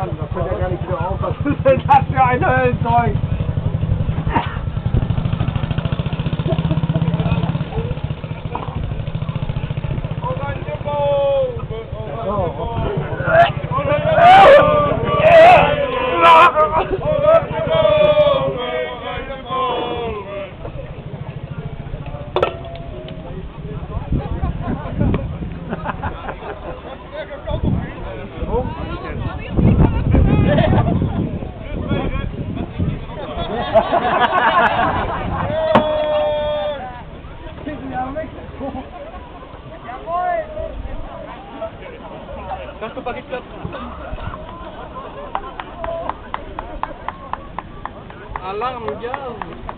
Mann, das fällt ja gar nicht wieder auf. Was ist denn das für ein Höllenzeug? Kannst du Paris platzen? Alarm, Gas!